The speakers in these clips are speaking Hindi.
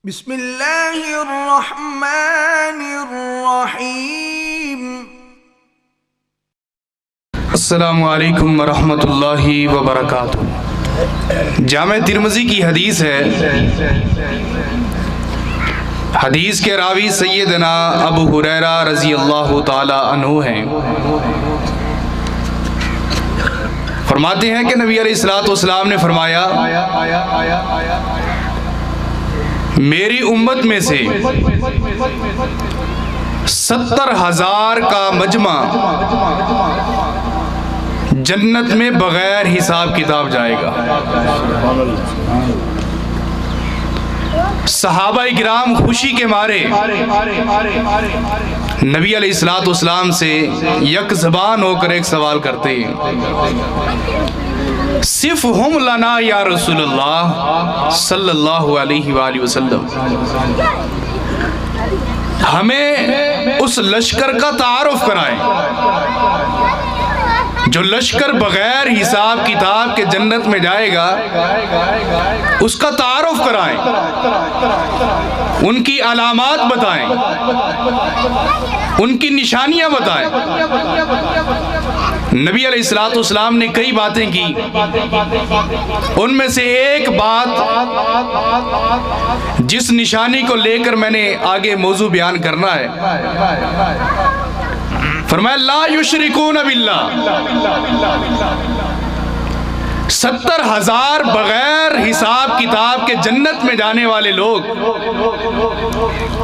बिस्मिल्लाहिर्रहमानिर्रहीम। अस्सलामु अलैकुम वरहमतुल्लाहि वबरकातुहू। जामे तिरमिज़ी की हदीस है। हदीस के रावी सैयदना अबू हुरैरा रज़ी अल्लाह ताला अन्हु हैं। फरमाते हैं कि नबी अलैहिस्सलाम ने फरमाया, मेरी उम्मत में से 70,000 का मजमा जन्नत में बगैर हिसाब किताब जाएगा। सहाबा किराम खुशी के मारे नबी अलैहिस्सलाम से यक ज़बान होकर एक सवाल करते हैं, सिर्फ हम लना या रसूलल्लाह सल्लल्लाहु अलैहि वसल्लम, हमें उस लश्कर का तारुफ कराएं जो लश्कर बगैर हिसाब किताब के जन्नत में जाएगा, उसका तारुफ कराएं, उनकी अलामात बताएं, उनकी निशानियां बताएं। नबी अलैहिस्सलाम ने कई बातें की, उनमें से एक बात जिस निशानी को लेकर मैंने आगे मौजू बयान करना है, फरमाया ला युशरिकून बिल्लाह। 70,000 बगैर हिसाब किताब के जन्नत में जाने वाले लोग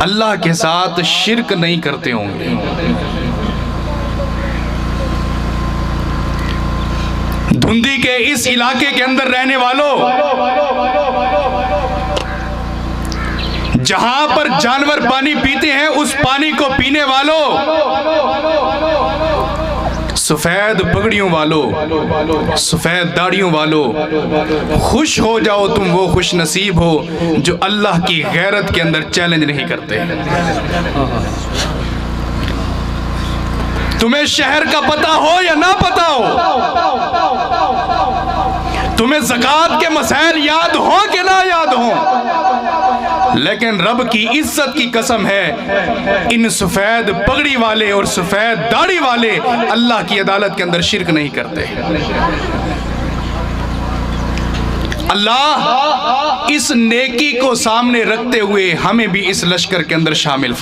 अल्लाह के साथ शिरक नहीं करते होंगे। धुंधी के इस इलाके के अंदर रहने वालों, जहां पर जानवर पानी पीते हैं, उस पानी को पीने वालों, सफेद पगड़ियों वालों, सफेद दाढ़ियों वालों, खुश हो जाओ तुम, वो खुश नसीब हो जो अल्लाह की गैरत के अंदर चैलेंज नहीं करते। तुम्हें शहर का पता हो या ना पता हो, तुम्हें ज़कात के मसाइल याद हो कि ना याद हो, लेकिन रब की इज्जत की कसम है, इन सफेद पगड़ी वाले और सफेद दाढ़ी वाले अल्लाह की अदालत के अंदर शिरक नहीं करते। अल्लाह इस नेकी को सामने रखते हुए हमें भी इस लश्कर के अंदर शामिल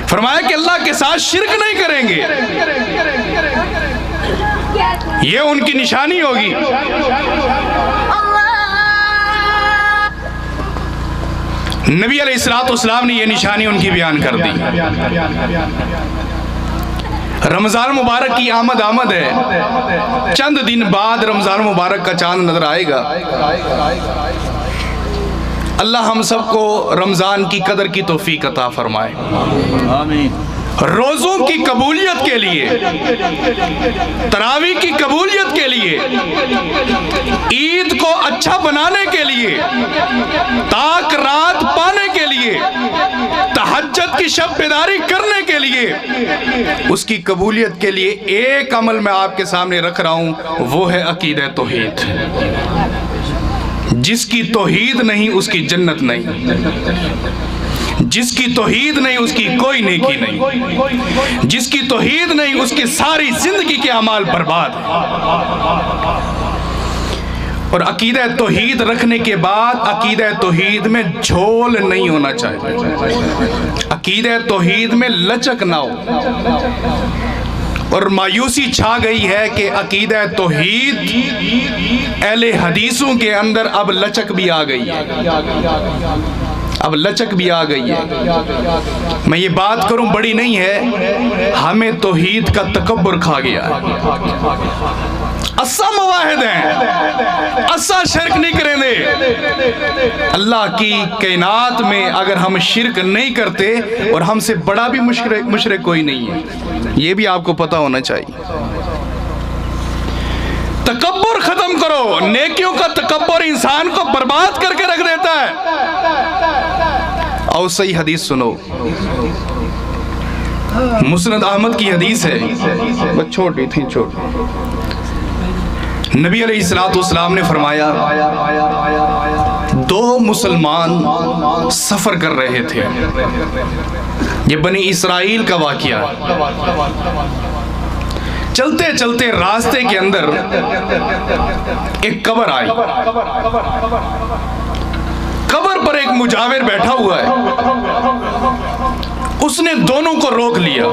फरमाया कि अल्लाह के साथ शिरक नहीं करेंगे। ये उनकी निशानी होगी। नबी अलैहिस्सलाम ने ये निशानी उनकी बयान कर दी। रमज़ान मुबारक की आमद है, चंद दिन बाद रमज़ान मुबारक का चांद नजर आएगा। अल्लाह हम सबको रमज़ान की कदर की तौफीक अता फरमाए। आमीन। रोज़ों की कबूलियत के लिए, तरावी की कबूलियत के लिए, ईद को अच्छा बनाने के लिए, ताक रात पाने के लिए, तहज्जुद की शब बेदारी करने के लिए, उसकी कबूलियत के लिए एक अमल मैं आपके सामने रख रहा हूँ, वो है अकीदा तौहीद। जिसकी तौहीद नहीं उसकी जन्नत नहीं, जिसकी तौहीद नहीं उसकी कोई नेकी नहीं, जिसकी तौहीद नहीं उसकी सारी जिंदगी के अमाल बर्बाद है। और अकीदा तौहीद रखने के बाद अकीदा तौहीद में झोल नहीं होना चाहिए, अकीदा तौहीद में लचक ना हो। और मायूसी छा गई है कि अकीदा तौहीद अहले हदीसों के अंदर अब लचक भी आ गई है, अब लचक भी आ गई है। मैं ये बात करूं बड़ी नहीं है, हमें तौहीद का तकब्बुर खा गया है। अस्सा मुवाहिद हैं, अस्सा शिरक नहीं करेंगे। अल्लाह की कायनात में अगर हम शिरक नहीं करते, और हमसे बड़ा भी मुशरिक कोई नहीं है, ये भी आपको पता होना चाहिए। तकब्बुर खत्म करो। नेकियों का तकब्बुर इंसान को बर्बाद करके रख देता है। और सही हदीस सुनो, मुस्नद अहमद की हदीस है, बस छोटी थी छोटी। नबी अलैहिस्सलाम ने फरमाया, दो मुसलमान सफर कर रहे थे। ये बनी इसराइल का वाकया। चलते चलते रास्ते के अंदर एक कब्र आई। कब्र पर एक मुजाविर बैठा हुआ है। उसने दोनों को रोक लिया,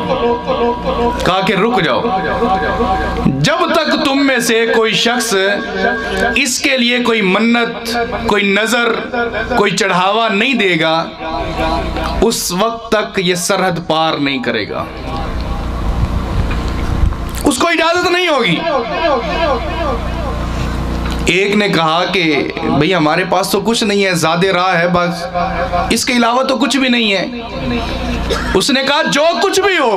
कहा कि रुक जाओ, जब तक तुम में से कोई शख्स इसके लिए कोई मन्नत, कोई नजर, कोई चढ़ावा नहीं देगा, उस वक्त तक ये सरहद पार नहीं करेगा, उसको इजाजत नहीं होगी। एक ने कहा कि भाई हमारे पास तो कुछ नहीं है, ज़ादे राह है बस, इसके अलावा तो कुछ भी नहीं है। उसने कहा जो कुछ भी हो,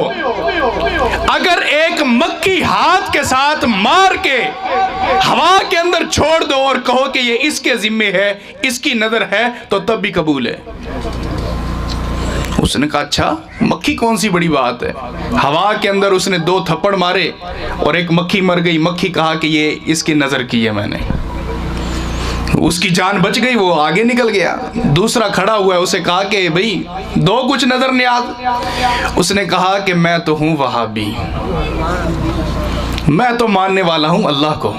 अगर एक मक्खी हाथ के साथ मार के हवा के अंदर छोड़ दो और कहो कि ये इसके जिम्मे है, इसकी नजर है, तो तब भी कबूल है। उसने कहा अच्छा, मक्खी कौन सी बड़ी बात है। हवा के अंदर उसने 2 थप्पड़ मारे और एक मक्खी मर गई। मक्खी कहा कि ये इसकी नजर की है मैंने, उसकी जान बच गई, वो आगे निकल गया। दूसरा खड़ा हुआ है, उसे कहा कि भाई दो कुछ नजर नियाज। उसने कहा कि मैं तो हूं वहाबी, मैं तो मानने वाला हूं अल्लाह को।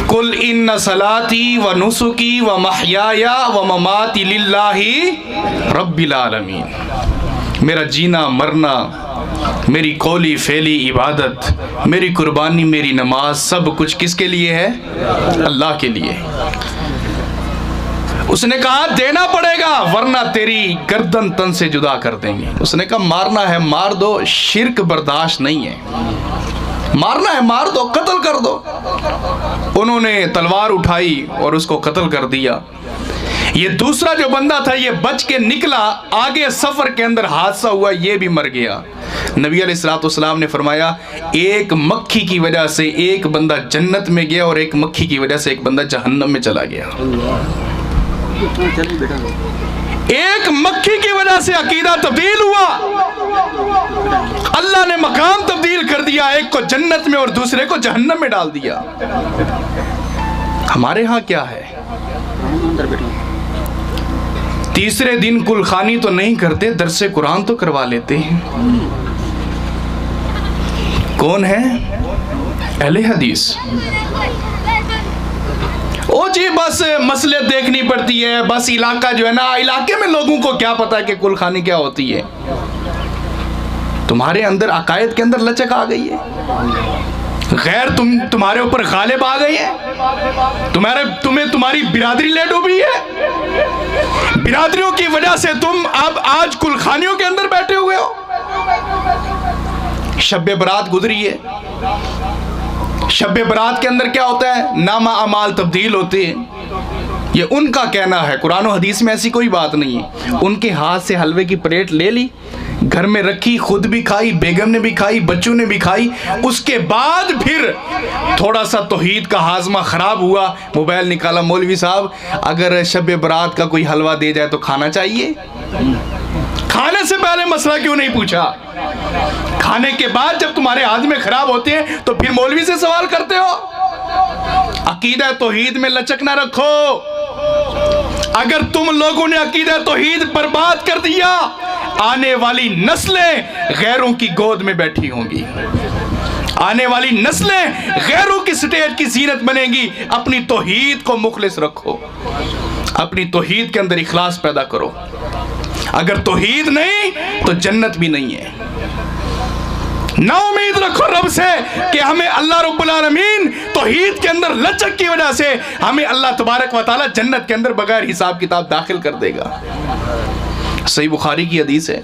कुल इन्ना सलाती व नुसुकी व महयाया व ममाती लिल्लाही रब्बिल आलमीन। मेरा जीना मरना, मेरी कौली फेली इबादत, मेरी कुर्बानी, मेरी नमाज, सब कुछ किसके लिए है? अल्लाह के लिए। उसने कहा देना पड़ेगा वरना तेरी गर्दन तन से जुदा कर देंगे। उसने कहा मारना है मार दो, शिर्क बर्दाश्त नहीं है, मारना है मार दो, कत्ल कर दो। उन्होंने तलवार उठाई और उसको कत्ल कर दिया। ये दूसरा जो बंदा था ये बच के निकला, आगे सफर के अंदर हादसा हुआ, ये भी मर गया। नबी अलैहिस्सलाम ने फरमाया एक मक्खी की वजह से एक बंदा जन्नत में गया और एक मक्खी की वजह से एक बंदा जहन्नम में चला गया। एक मक्खी की वजह से अकीदा तब्दील हुआ, अल्लाह ने मकाम तब्दील कर दिया, एक को जन्नत में और दूसरे को जहन्नम में डाल दिया। हमारे यहाँ क्या है, तीसरे दिन कुलखानी तो नहीं करते, दरसे कुरान तो करवा लेते हैं। कौन है? अहले हदीस। ओ जी बस मसले देखनी पड़ती है, बस इलाका जो है ना, इलाके में लोगों को क्या पता है कि कुलखानी क्या होती है। तुम्हारे अंदर अकायद के अंदर लचक आ गई है, गैर तुम्हारे ऊपर गालिब आ गई है, तुम्हें तुम्हारी बिरादरी ले डूबी है, बिरादरियों की वजह से तुम अब आज कुलखानियों के अंदर बैठे हुए हो। शब्बे बरात गुजरी है, शब्बे बरात के अंदर क्या होता है? नामा अमाल तब्दील होते हैं। ये उनका कहना है, कुरान और हदीस में ऐसी कोई बात नहीं है। उनके हाथ से हलवे की प्लेट ले ली, घर में रखी, खुद भी खाई, बेगम ने भी खाई, बच्चों ने भी खाई। उसके बाद फिर थोड़ा सा तौहीद का हाजमा खराब हुआ, मोबाइल निकाला, मौलवी साहब अगर शब्बे बरात का कोई हलवा दे जाए तो खाना चाहिए। खाने से पहले मसला क्यों नहीं पूछा? खाने के बाद जब तुम्हारे हाजमे खराब होते हैं तो फिर मौलवी से सवाल करते हो। अकीदा तौहीद में लचक ना रखो। अगर तुम लोगों ने अकीदा तौहीद बर्बाद कर दिया, आने वाली नस्लें गैरों की गोद में बैठी होंगी, आने वाली नस्लें गैरों की स्टेज की जीनत बनेगी। अपनी तौहीद को मुखलिस रखो, अपनी तौहीद के अंदर इखलास पैदा करो। अगर तौहीद नहीं तो जन्नत भी नहीं है। ना उम्मीद रखो रब से कि हमें अल्लाह रब्बुल आलमीन तौहीद के अंदर लचक की वजह से हमें अल्लाह तबारक व तआला जन्नत के अंदर बगैर हिसाब किताब दाखिल कर देगा। सही बुखारी की हदीस है,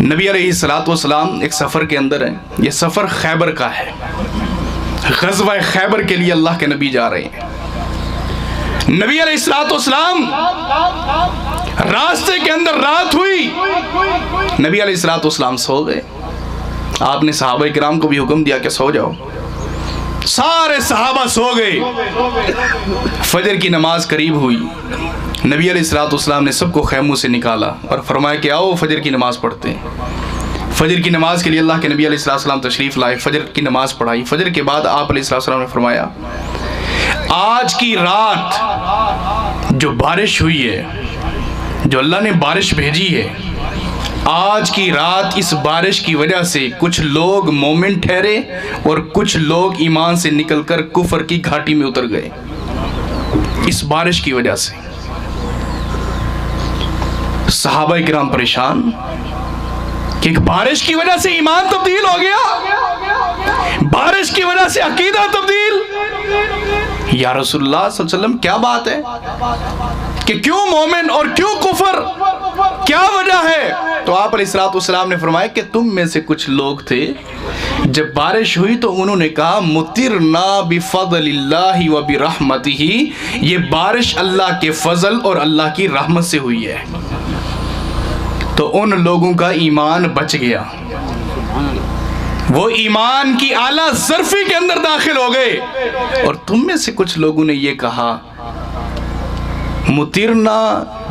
नबी अलैहिस्सलाम एक सफ़र के अंदर है। ये सफ़र खैबर का है, ग़ज़वा खैबर के लिए अल्लाह के नबी जा रहे हैं। नबी अलैहिस्सलाम रास्ते के अंदर रात हुई, नबी अलैहिस्सलाम सो गए। आपने सहाबा किराम को भी हुक्म दिया कि सो जाओ। सारे सहाबा सो गए। फजर की नमाज करीब हुई, नबी अलैहिस्सलाम ने सबको खैमों से निकाला और फरमाया कि आओ फजर की नमाज पढ़ते हैं। फजर की नमाज के लिए अल्लाह के नबी अलैहिस्सलाम तशरीफ़ लाए, फजर की नमाज पढ़ाई। फजर के बाद आप अलैहिस्सलाम ने फरमाया आज की रात जो बारिश हुई है, जो अल्लाह ने बारिश भेजी है, आज की रात इस बारिश की वजह से कुछ लोग मोमिन ठहरे और कुछ लोग ईमान से निकलकर कुफर की घाटी में उतर गए इस बारिश की वजह से। सहाबा किराम परेशान कि बारिश की वजह से ईमान तब्दील हो गया, बारिश की वजह से अकीदा तब्दील। या रसूलुल्लाह सल्लल्लाहु अलैहि वसल्लम, क्या बात है कि क्यों मोमिन और क्यों कुफर, क्या वजह है? तो आप अलैहिस्सलाम ने फरमाया कि तुम में से कुछ लोग थे, जब बारिश हुई तो उन्होंने कहा मुतिरना बिफज़लिल्लाहि व बिरहमतिही, ये बारिश अल्लाह के फजल और अल्लाह की रहमत से हुई है। तो उन लोगों का ईमान बच गया, वो ईमान की आला ज़र्फ़ी के अंदर दाखिल हो गए। और तुम में से कुछ लोगों ने ये कहा मुतिरना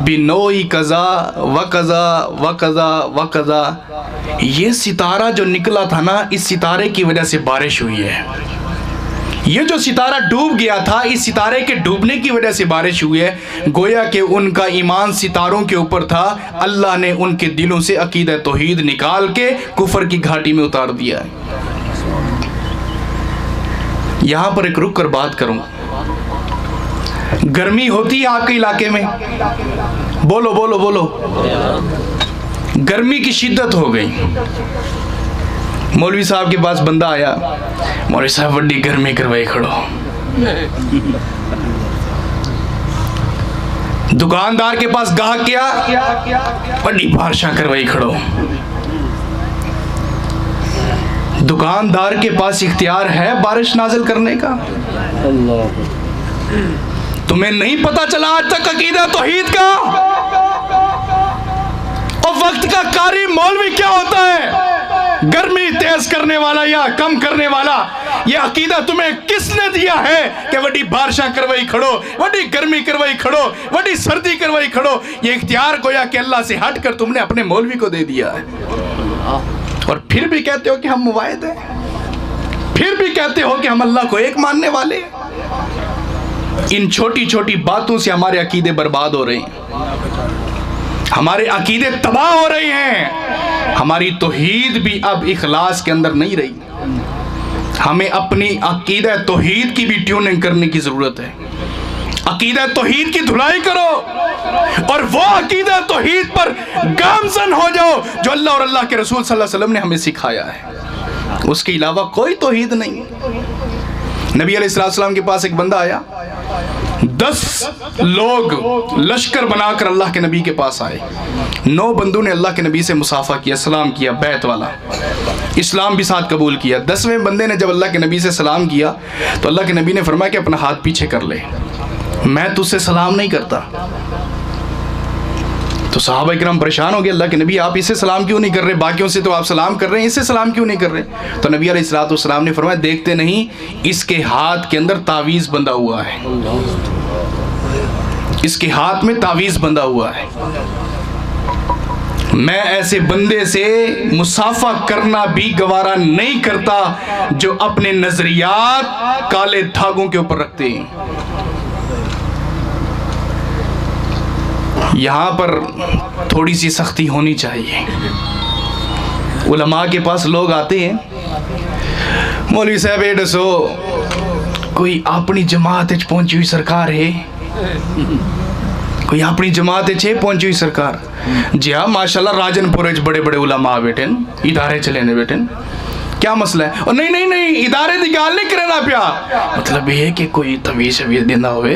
बिनोई कज़ा व कज़ा व कज़ा व कज़ा, ये सितारा जो निकला था ना, इस सितारे की वजह से बारिश हुई है। ये जो सितारा डूब गया था, इस सितारे के डूबने की वजह से बारिश हुई है। गोया कि उनका ईमान सितारों के ऊपर था, अल्लाह ने उनके दिलों से अकीदा तौहीद निकाल के कुफर की घाटी में उतार दिया है। यहां पर एक रुक कर बात करूं, गर्मी होती है आपके इलाके में? बोलो बोलो बोलो। गर्मी की शिद्दत हो गई, मौलवी साहब के पास बंदा आया, मौलवी साहब वड्डी गर्मी करवाई खड़ो। दुकानदार के पास गाहक किया, वड्डी बारिशां करवाई खड़ो। दुकानदार के पास इख्तियार है बारिश नाजिल करने का। तुम्हें नहीं पता चला आज तक अकीदा तौहीद का और वक्त का कारी मौलवी क्या होता है, गर्मी तेज करने वाला या कम करने वाला। ये अकीदा तुम्हें किसने दिया है कि वड्डी बारिशां करवाई खड़ो, वड्डी गर्मी करवाई खड़ो, वड्डी सर्दी करवाई खड़ो? ये इख्तियार गोया कि अल्लाह से हट कर तुमने अपने मौलवी को दे दिया है। और फिर भी कहते हो कि हम मुवाहिद हैं, फिर भी कहते हो कि हम अल्लाह को एक मानने वाले हैं। इन छोटी छोटी बातों से हमारे अकीदे बर्बाद हो रहे हैं, हमारे अकीदे तबाह हो रहे हैं, हमारी तौहीद भी अब इखलास के अंदर नहीं रही। हमें अपनी अकीदा तौहीद की भी ट्यूनिंग करने की जरूरत है। अकीदा तौहीद की धुलाई करो और वो अकीदा तौहीद पर गामजन हो जाओ जो अल्लाह और अल्लाह के रसूल सल्लल्लाहु अलैहि वसल्लम ने हमें सिखाया है। उसके अलावा कोई तौहीद नहीं। नबी अलैहिस्सलाम के पास एक बंदा आया, 10 लोग लश्कर बनाकर अल्लाह के नबी के पास आए। 9 बंदों ने अल्लाह के नबी से मुसाफा किया, सलाम किया, बैत वाला इस्लाम भी साथ कबूल किया। 10वें बंदे ने जब अल्लाह के नबी से सलाम किया तो अल्लाह के नबी ने फरमाया कि अपना हाथ पीछे कर ले, मैं तुझसे सलाम नहीं करता। तो सहाबा किराम परेशान हो गए, अल्लाह के नबी आप इससे सलाम क्यों नहीं कर रहे, बाकियों से तो आप सलाम कर रहे हैं, इससे सलाम क्यों नहीं कर रहे? तो नबी अलैहिस्सलाम ने फरमाया देखते नहीं, इसके हाथ के अंदर तावीज़ बंधा हुआ है, इसके हाथ में तावीज़ बंधा हुआ है। मैं ऐसे बंदे से मुसाफा करना भी गवारा नहीं करता जो अपने नजरियात काले धागों के ऊपर रखते हैं। यहाँ पर थोड़ी सी सख्ती होनी चाहिए। उलमा के पास लोग आते हैं, मौलवी साहब ये दसो कोई अपनी जमात पहुंची हुई सरकार है, कोई अपनी जमात पहुंची हुई सरकार? जी हाँ माशाल्लाह, राजनपुर बड़े बड़े उलमा बैठे, इदारे चले ने बैठे, क्या मसला है? और नहीं नहीं नहीं, इदारे की गल नहीं करना पिया, मतलब ये कि कोई तवीज़ शवीज़ देना होवे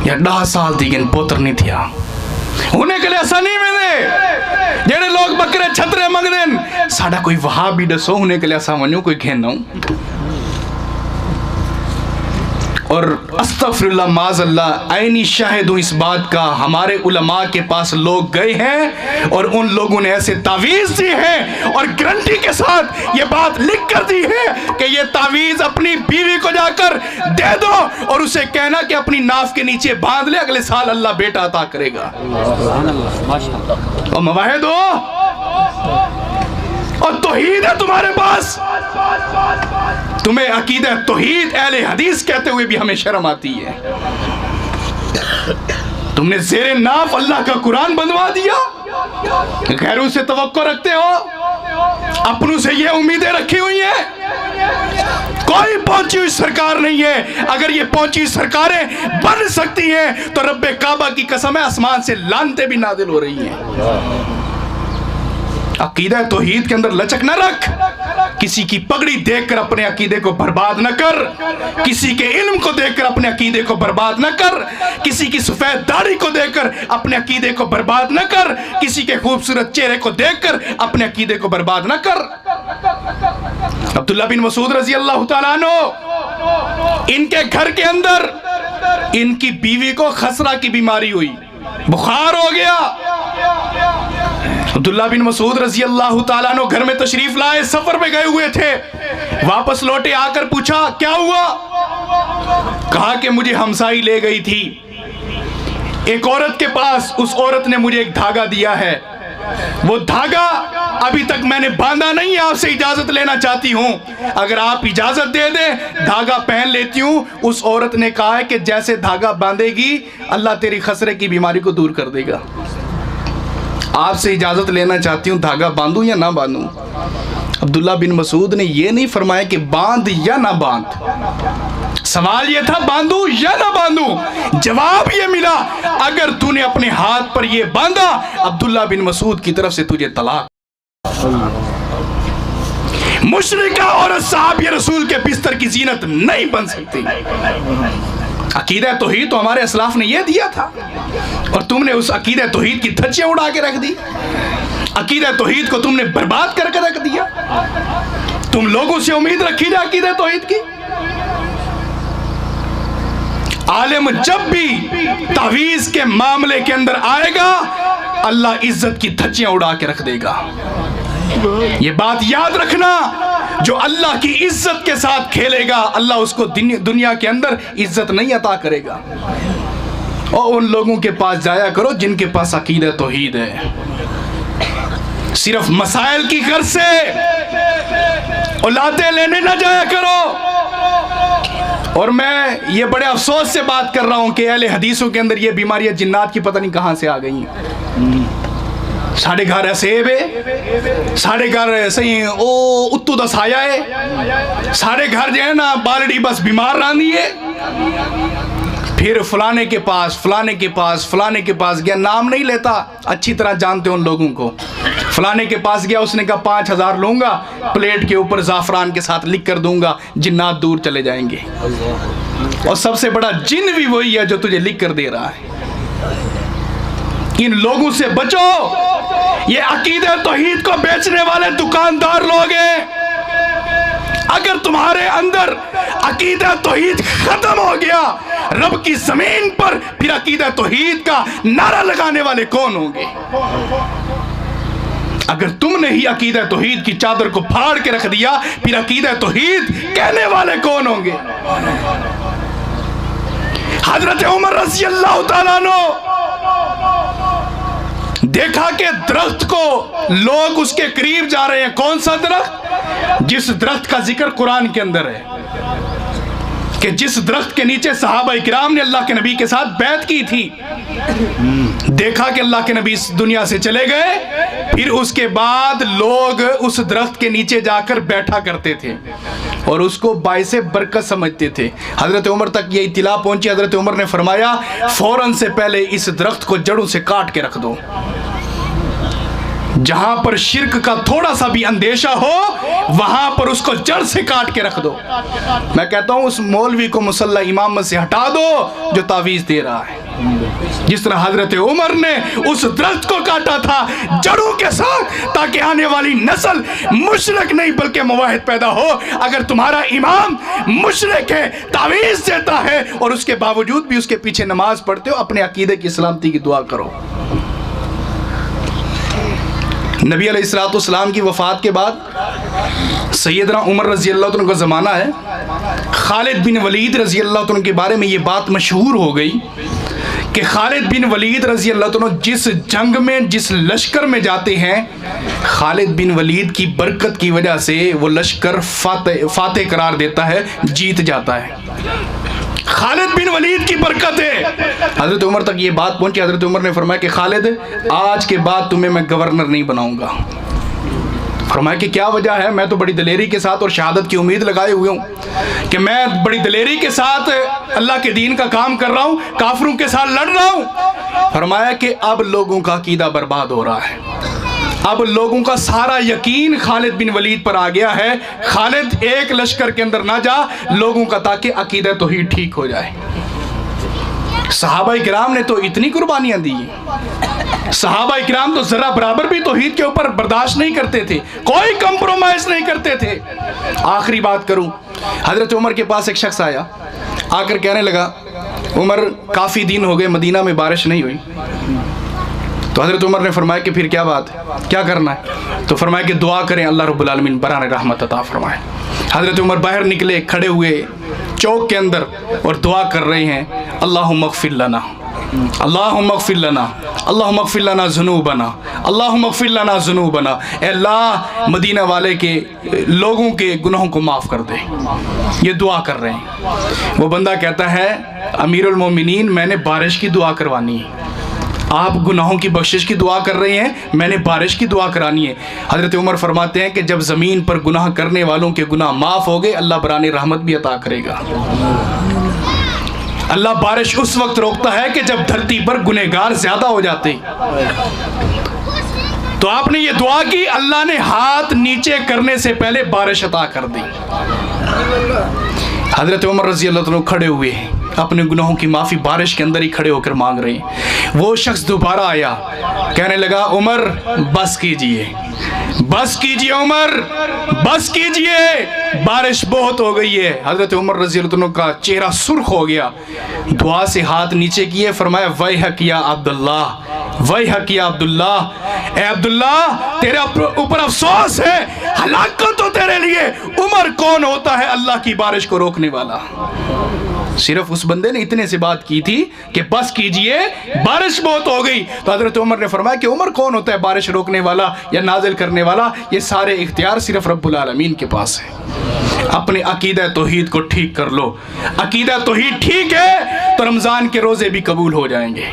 या 10 साल दी पुत्र नहीं थिया उन्हें कले ऐसा नहीं मिले। जेड़े लोग बकरे छतरे मंगदे, साडा कोई वहां भी दसो उन्हें कले ऐसा मनो कोई कहना। और अस्तगफिरुल्लाह माज़अल्लाह, ऐनी शाहिद हूँ इस बात का, हमारे उलमा के पास लोग गए हैं और उन लोगों ने ऐसे तावीज़ दी है और गारंटी के साथ ये बात लिख कर दी है कि ये तावीज़ अपनी बीवी को जाकर दे दो और उसे कहना कि अपनी नाफ के नीचे बांध ले, अगले साल अल्लाह बेटा अता करेगा। और मवाहिद हो और तौहीद है तुम्हारे पास, तुम्हें अकीदा तौहीद अहले हदीस कहते हुए भी हमें शर्म आती है। तुमने ज़ेरे नाफ अल्लाह का कुरान बनवा दिया, गैरों से तवक्को रखते हो, अपनों से ये उम्मीदें रखी हुई हैं। कोई पहुंची हुई सरकार नहीं है। अगर ये पहुंची हुई सरकारें बन सकती हैं तो रब्बे काबा की कसम है आसमान से लानतें भी नाजिल हो रही हैं। अकीदा तौहीद के अंदर लचक न रख, किसी की पगड़ी देखकर अपने अकीदे को बर्बाद न कर, किसी के इल्म को देखकर अपने अकीदे को बर्बाद न कर, किसी की सफेद दाढ़ी को देखकर अपने अकीदे को बर्बाद न कर, किसी के खूबसूरत चेहरे को देखकर अपने अकीदे को बर्बाद न कर। अब्दुल्ला बिन मसूद रजी अल्लाह तआला अन्हु, इनके घर के अंदर इनकी बीवी को खसरा की बीमारी हुई, बुखार हो गया। अब्दुल्ला बिन मसूद रजी अल्लाह तआला अन्हु घर में तशरीफ लाए, सफर पे गए हुए थे, वापस लौटे, आकर पूछा क्या हुआ? कहा कि मुझे हमसाई ले गई थी एक औरत के पास, उस औरत ने मुझे एक धागा दिया है, वो धागा अभी तक मैंने बांधा नहीं है, आपसे इजाजत लेना चाहती हूं, अगर आप इजाजत दे दें धागा पहन लेती हूं। उस औरत ने कहा है कि जैसे धागा बांधेगी अल्लाह तेरी खसरे की बीमारी को दूर कर देगा। आपसे इजाजत लेना चाहती हूं, धागा बांधूं या ना बांधूं? अब्दुल्ला बिन मसूद ने यह नहीं फरमाया कि बांध या ना बांध, सवाल यह था बांधूं या ना बांधूं। जवाब यह मिला अगर तूने अपने हाथ पर यह बांधा अब्दुल्ला बिन मसूद की तरफ से तुझे तलाक। मुशरिका औरत साहब ये रसूल के बिस्तर की जीनत नहीं बन सकती। अकीदा तौहीद तो हमारे असलाफ ने यह दिया था और तुमने उस अकीदा तौहीद की धज्जियां उड़ा के रख दी। अकीदा तौहीद को तुमने बर्बाद करके रख दिया। तुम लोगों से उम्मीद रखी जाए अकीदा तौहीद की? आलिम जब भी तावीज के मामले के अंदर आएगा अल्लाह इज्जत की धज्जियां उड़ा के रख देगा। ये बात याद रखना, जो अल्लाह की इज्जत के साथ खेलेगा अल्लाह उसको दुनिया के अंदर इज्जत नहीं अता करेगा। और उन लोगों के पास जाया करो जिनके पास अकीदा तौहीद है। सिर्फ मसाइल की गर्ज से औलादे लेने ना जाया करो। और मैं ये बड़े अफसोस से बात कर रहा हूं कि अहले हदीसों के अंदर ये बीमारियां जिन्नात की पता नहीं कहां से आ गई। साढ़े घर ऐसे है, साढ़े घर ऐसे ही ओ उत्तू दस आया है, साढ़े घर जो है ना बालड़ी बस बीमार रानी है। फिर फलाने के पास फलाने के पास फलाने के पास गया, नाम नहीं लेता, अच्छी तरह जानते हो उन लोगों को। फलाने के पास गया, उसने कहा 5000 लूंगा, प्लेट के ऊपर जाफरान के साथ लिख कर दूंगा, जिन्नात दूर चले जाएंगे। और सबसे बड़ा जिन भी वही है जो तुझे लिख कर दे रहा है। इन लोगों से बचो, ये अकीदा तौहीद को बेचने वाले दुकानदार लोग हैं। अगर तुम्हारे अंदर अकीदा तौहीद खत्म हो गया रब की जमीन पर, फिर अकीदा तौहीद का नारा लगाने वाले कौन होंगे? अगर तुमने ही अकीदा तौहीद की चादर को फाड़ के रख दिया फिर अकीदा तौहीद कहने वाले कौन होंगे? हजरत उमर रज़ी अल्लाह तआला अन्हु देखा कि दरख्त को लोग उसके करीब जा रहे हैं। कौन सा दरख्त? जिस दरख्त का जिक्र कुरान के अंदर है, कि जिस दरख्त के नीचे सहाबा इकराम ने अल्लाह के नबी के साथ बैत की थी। देखा कि अल्लाह के नबी इस दुनिया से चले गए, फिर उसके बाद लोग उस दरख्त के नीचे जाकर बैठा करते थे और उसको बाइसे बरकत समझते थे। हजरत उमर तक ये इत्तिला पहुंची। हजरत उमर ने फरमाया फौरन से पहले इस दरख्त को जड़ों से काट के रख दो। जहां पर शिर्क का थोड़ा सा भी अंदेशा हो वहां पर उसको जड़ से काट के रख दो। मैं कहता हूं उस मौलवी को मुसल्ला इमामत से हटा दो जो तावीज दे रहा है। जिस तरह हजरत उमर ने उस दरख्त को काटा था जड़ों के साथ, ताकि आने वाली नस्ल मुशरिक नहीं बल्कि मुवाहिद पैदा हो। अगर तुम्हारा इमाम मुशरिक है, तावीज देता है और उसके बावजूद भी उसके पीछे नमाज पढ़ते हो, अपने अकीदे की सलामती की दुआ करो। नबी अलैहिस्सलाम की वफ़ात के बाद सैयदना उमर रज़ी अल्लाह अन्हु का ज़माना है। खालिद बिन वलीद रज़ी अल्लाह अन्हु के बारे में ये बात मशहूर हो गई कि खालिद बिन वलीद रजी अल्लाह तआला जिस जंग में, जिस लश्कर में जाते हैं, खालिद बिन वलीद की बरकत की वजह से वो लश्कर फातेह करार देता है, जीत जाता है। खालिद बिन वलीद की बरकत है। हजरत उमर तक ये बात पहुंची। हजरत उमर ने फरमाया कि खालिद, आज के बाद तुम्हें मैं गवर्नर नहीं बनाऊंगा। फरमाया कि क्या वजह है? मैं तो बड़ी दलेरी के साथ और शहादत की उम्मीद लगाए हुए हूँ कि मैं बड़ी दलेरी के साथ अल्लाह के दीन का काम कर रहा हूँ, काफिरों के साथ लड़ रहा हूँ। फरमाया कि अब लोगों का अकीदा बर्बाद हो रहा है, अब लोगों का सारा यकीन खालिद बिन वलीद पर आ गया है। खालिद एक लश्कर के अंदर ना जा लोगों का, ताकि अकीदा तो ही ठीक हो जाए। सहाबा किराम ने तो इतनी कुर्बानियां दी, सहाबा किराम तो जरा बराबर भी तौहीद के ऊपर बर्दाश्त नहीं करते थे, कोई कंप्रोमाइज नहीं करते थे। आखिरी बात करूं, हजरत उमर के पास एक शख्स आया, आकर कहने लगा, उमर काफ़ी दिन हो गए मदीना में बारिश नहीं हुई। तो हजरत उमर ने फरमाया कि फिर क्या बात है, क्या करना है? तो फरमाया कि दुआ करें अल्लाह रब्बुल आलमीन बराने रहमत अता फरमाए। हजरत उमर बाहर निकले, खड़े हुए चौक के अंदर और दुआ कर रहे हैं, अल्लाहुम्मा अग़फ़िर लना, अल्लाहुम्मा अग़फ़िर लना, अल्लाहुम्मा अग़फ़िर लना ज़ुनूबना, अल्लाहुम्मा अग़फ़िर लना ज़ुनूबना। अल्लाह मदीना वाले के लोगों के गुनाहों को माफ़ कर दे। ये दुआ कर रहे हैं। वो बंदा कहता है, अमीरुल मोमिनीन, मैंने बारिश की दुआ करवानी है, आप गुनाहों की बख्शिश की दुआ कर रहे हैं, मैंने बारिश की दुआ करानी है। हज़रत उमर फरमाते हैं कि जब ज़मीन पर गुनाह करने वालों के गुनाह माफ़ हो गए, अल्लाह बराने रहमत भी अता करेगा। अल्लाह बारिश उस वक्त रोकता है कि जब धरती पर गुनहगार ज़्यादा हो जाते। तो आपने ये दुआ की, अल्लाह ने हाथ नीचे करने से पहले बारिश अता कर दी। हज़रत उमर रज़ी अल्लाह तआला खड़े हुए हैं, अपने गुनाहों की माफ़ी बारिश के अंदर ही खड़े होकर मांग रहे हैं। वो शख्स दोबारा आया, कहने लगा, उमर बस कीजिए, बस कीजिए उमर, बस कीजिए, बारिश बहुत हो गई है। हज़रत उमर रज़ी अल्लाह तआला का चेहरा सुर्ख हो गया, दुआ से हाथ नीचे किए, फरमाया, वैहक या अब्दुल्ला, वैहक या अब्दुल्ला, ए अब्दुल्ला, तेरे ऊपर अफसोस है, हलाकत तो तेरे लिए। उमर कौन होता है अल्लाह की बारिश को रोकने वाला? सिर्फ उस बंदे ने इतने से बात की थी कि बस कीजिए, बारिश बहुत हो गई। तो हज़रत उमर ने फरमाया कि उमर कौन होता है बारिश रोकने वाला या नाजिल करने वाला? ये सारे इख्तियार सिर्फ रब्बुल आलमीन के पास है। अपने अकीदा तौहीद को ठीक कर लो। अकीदा तौहीद ठीक है तो रमज़ान के रोज़े भी कबूल हो जाएंगे,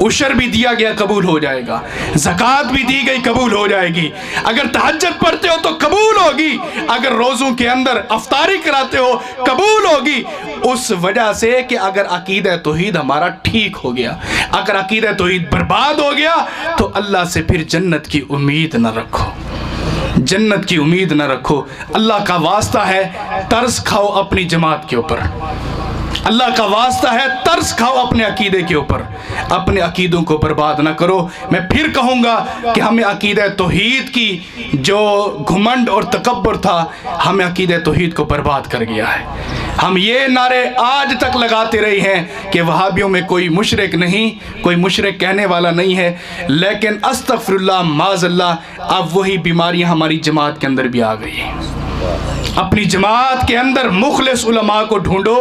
उशर भी दिया गया कबूल हो जाएगा, ज़कात भी दी गई कबूल हो जाएगी, अगर तहज्जुद पढ़ते हो तो कबूल होगी, अगर रोज़ों के अंदर अफ्तारी कराते हो कबूल होगी। उस वजह से कि अगर अकीदा तौहीद हमारा ठीक हो गया, अगर अकीदा तौहीद बर्बाद हो गया तो अल्लाह से फिर जन्नत की उम्मीद न रखो, जन्नत की उम्मीद न रखो। अल्लाह का वास्ता है, तरस खाओ अपनी जमात के ऊपर, अल्लाह का वास्ता है, तरस खाओ अपने अकीदे के ऊपर, अपने अकीदों को बर्बाद ना करो। मैं फिर कहूँगा कि हमें अकीदा तौहीद की जो घुमंड और तकब्बुर था, हमें अकीदा तौहीद को बर्बाद कर गया है। हम ये नारे आज तक लगाते रहे हैं कि वहाबियों में कोई मुशरिक नहीं, कोई मुशरिक कहने वाला नहीं है, लेकिन अस्तगफिरुल्लाह माज़अल्लाह, अब वही बीमारियाँ हमारी जमात के अंदर भी आ गई हैं। अपनी जमात के अंदर मुखलिस उलमा को ढूंढो,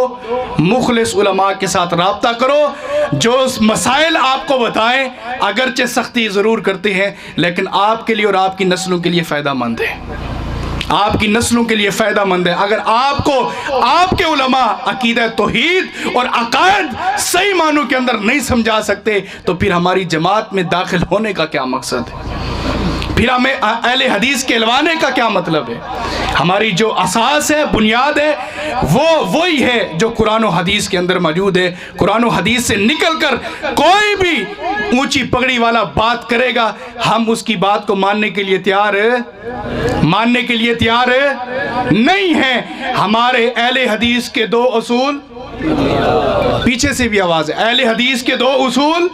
मुखलिस उलमा के साथ राब्ता करो, जो मसाइल आपको बताएं, अगरचे सख्ती ज़रूर करते हैं लेकिन आपके लिए और आपकी नस्लों के लिए फ़ायदा मंद है, आपकी नस्लों के लिए फ़ायदा मंद है। अगर आपको आपके उलमा अकीदा तौहीद और अकायद सही मानों के अंदर नहीं समझा सकते तो फिर हमारी जमात में दाखिल होने का क्या मकसद है? फिर हमें अहले हदीस कहलवाने का क्या मतलब है? हमारी जो असास है, बुनियाद है, वो वही है जो कुरान और हदीस के अंदर मौजूद है। कुरान और हदीस से निकलकर कोई भी ऊंची पगड़ी वाला बात करेगा, हम उसकी बात को मानने के लिए तैयार नहीं है। हमारे अहले हदीस के दो उसूल, पीछे से भी आवाज़ है, अहले हदीस के दो उसूल,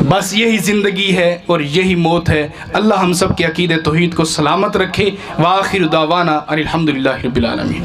बस यही ज़िंदगी है और यही मौत है। अल्लाह हम सब के अकीदे तौहीद को सलामत रखे। व आखिर दावाना अनिल हम्दुलिल्लाहि रब्बिल आलमीन।